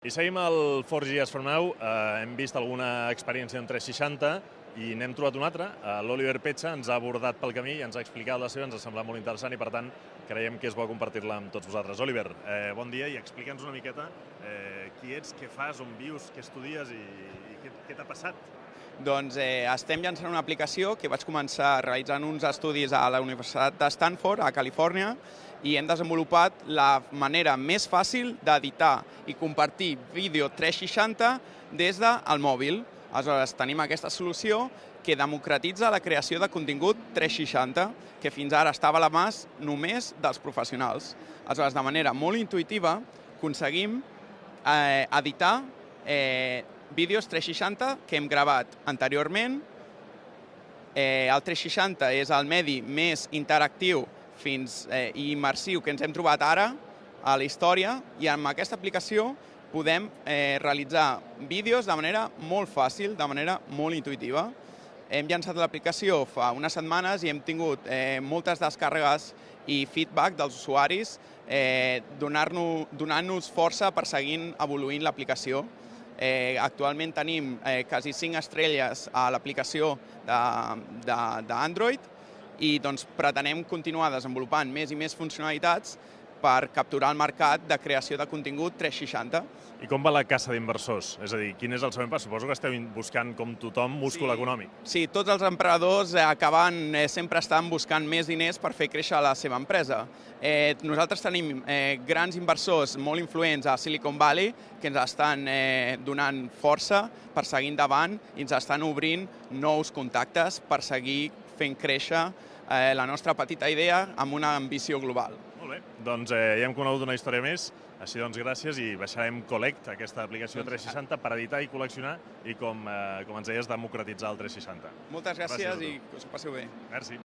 I seguim el 4GS from Now. Hem vist alguna experiència en 360 i n'hem trobat una altra. L'Oliver Petxa ens ha abordat pel camí i ens ha explicat la seva, ens ha semblat molt interessant i, per tant, creiem que és bo compartir-la amb tots vosaltres. Oliver, bon dia i explica'ns una miqueta qui ets, què fas, on vius, què estudies i què t'ha passat. Doncs estem llançant una aplicació que vaig començar realitzant uns estudis a la Universitat de Stanford, a Califòrnia, i hem desenvolupat la manera més fàcil d'editar i compartir vídeo 360 des del mòbil. Aleshores, tenim aquesta solució que democratitza la creació de contingut 360, que fins ara estava a l'abast només dels professionals. Aleshores, de manera molt intuïtiva, aconseguim editar vídeos 360 que hem gravat anteriorment. El 360 és el medi més interactiu i immersiu que ens hem trobat ara a la història, i amb aquesta aplicació podem realitzar vídeos de manera molt fàcil, de manera molt intuïtiva. Hem llançat l'aplicació fa unes setmanes i hem tingut moltes descàrregues i feedback dels usuaris donant-nos força per seguir evoluint l'aplicació. Actualment tenim quasi 5 estrelles a l'aplicació d'Android i pretenem continuar desenvolupant més i més funcionalitats per capturar el mercat de creació de contingut 360. I com va la caça d'inversors? És a dir, quin és el següent pas? Suposo que esteu buscant, com tothom, múscul econòmic. Sí, tots els emprenedors sempre estan buscant més diners per fer créixer la seva empresa. Nosaltres tenim grans inversors molt influents a Silicon Valley que ens estan donant força per seguir endavant i ens estan obrint nous contactes per seguir fent créixer la nostra petita idea amb una ambició global. Molt bé, doncs ja hem conegut una història més. Així doncs, gràcies, i baixarem Collect, aquesta aplicació 360, per editar i col·leccionar i, com ens deies, democratitzar el 360. Moltes gràcies i que us ho passeu bé. Merci.